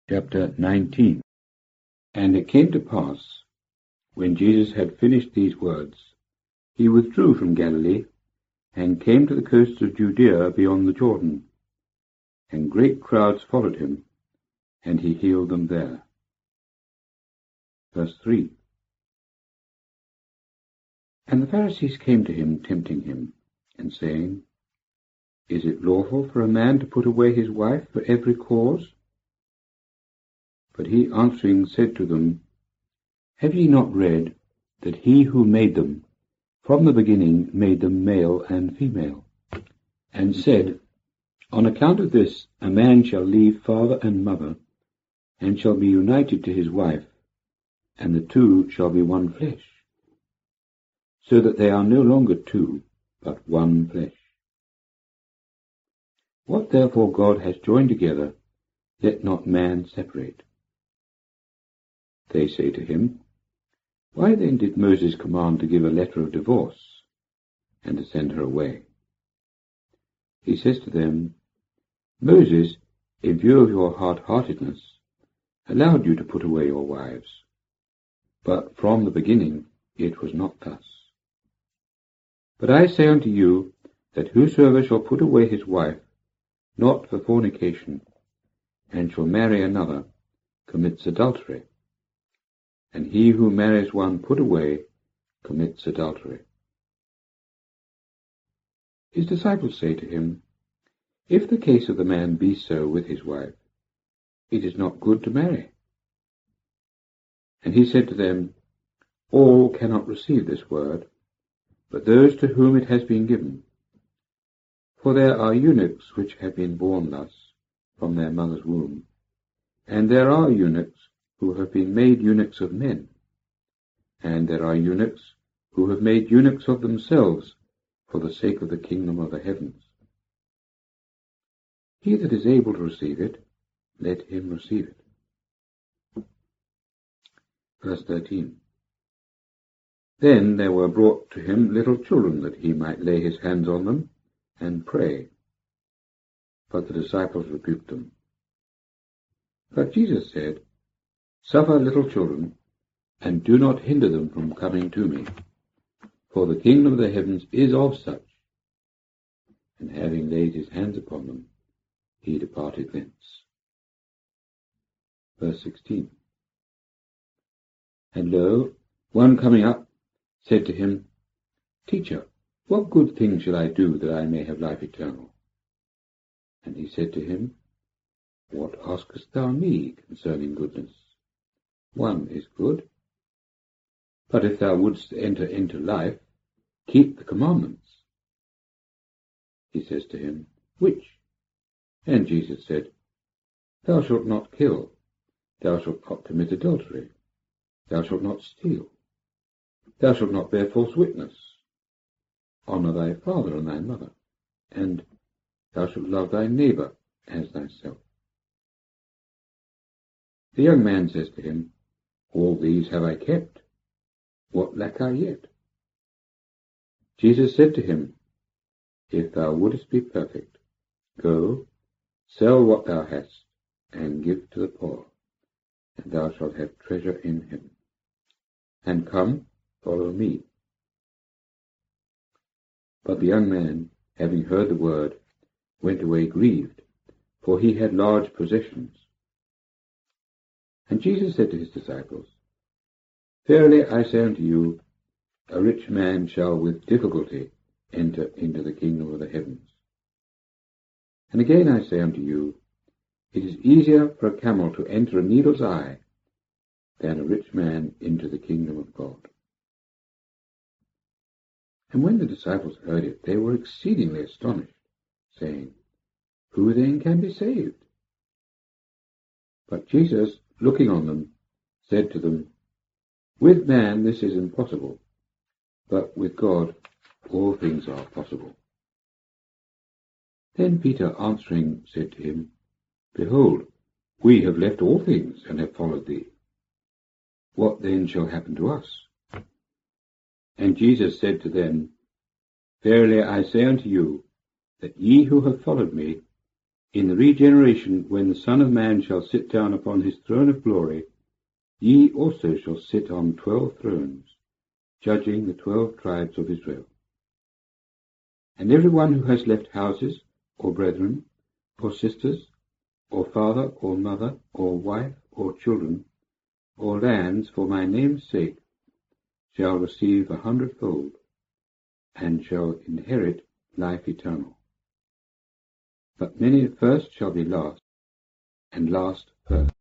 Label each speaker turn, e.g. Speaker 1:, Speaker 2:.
Speaker 1: Chapter 19. And it came to pass, when Jesus had finished these words, he withdrew from Galilee, and came to the coasts of Judea beyond the Jordan. And great crowds followed him, and he healed them there. Verse 3. And the Pharisees came to him, tempting him, and saying, Is it lawful for a man to put away his wife for every cause? But he answering said to them, Have ye not read that he who made them from the beginning made them male and female, and said, On account of this a man shall leave father and mother, and shall be united to his wife, and the two shall be one flesh, so that they are no longer two, but one flesh. What therefore God has joined together, let not man separate. They say to him, Why then did Moses command to give a letter of divorce, and to send her away? He says to them, Moses, in view of your hard-heartedness, allowed you to put away your wives, but from the beginning it was not thus. But I say unto you, that whosoever shall put away his wife, not for fornication, and shall marry another, commits adultery. And he who marries one put away commits adultery. His disciples say to him, If the case of the man be so with his wife, it is not good to marry. And he said to them, All cannot receive this word, but those to whom it has been given. For there are eunuchs which have been born thus from their mother's womb, and there are eunuchs who have been made eunuchs of men, and there are eunuchs who have made eunuchs of themselves for the sake of the kingdom of the heavens. He that is able to receive it, let him receive it. Verse 13. Then there were brought to him little children, that he might lay his hands on them and pray. But the disciples rebuked them. But Jesus said, Suffer little children, and do not hinder them from coming to me, for the kingdom of the heavens is of such. And having laid his hands upon them, he departed thence. Verse 16. And lo, one coming up said to him, Teacher, what good thing shall I do that I may have life eternal? And he said to him, What askest thou me concerning goodness? One is good. But if thou wouldst enter into life, keep the commandments. He says to him, Which? And Jesus said, Thou shalt not kill, thou shalt not commit adultery, thou shalt not steal, thou shalt not bear false witness, honour thy father and thy mother, and thou shalt love thy neighbour as thyself. The young man says to him, All these have I kept. What lack I yet? Jesus said to him, If thou wouldest be perfect, go, sell what thou hast, and give to the poor, and thou shalt have treasure in heaven. And come, follow me. But the young man, having heard the word, went away grieved, for he had large possessions. And Jesus said to his disciples, Verily I say unto you, a rich man shall with difficulty enter into the kingdom of the heavens. And again I say unto you, it is easier for a camel to enter a needle's eye than a rich man into the kingdom of God. And when the disciples heard it, they were exceedingly astonished, saying, Who then can be saved? But Jesus, looking on them, said to them, With man this is impossible, but with God all things are possible. Then Peter answering said to him, Behold, we have left all things and have followed thee. What then shall happen to us? And Jesus said to them, Verily I say unto you, that ye who have followed me In the regeneration, when the Son of Man shall sit down upon his throne of glory, ye also shall sit on 12 thrones, judging the 12 tribes of Israel. And every one who has left houses, or brethren, or sisters, or father, or mother, or wife, or children, or lands for my name's sake, shall receive 100-fold, and shall inherit life eternal. But many first shall be last, and last first.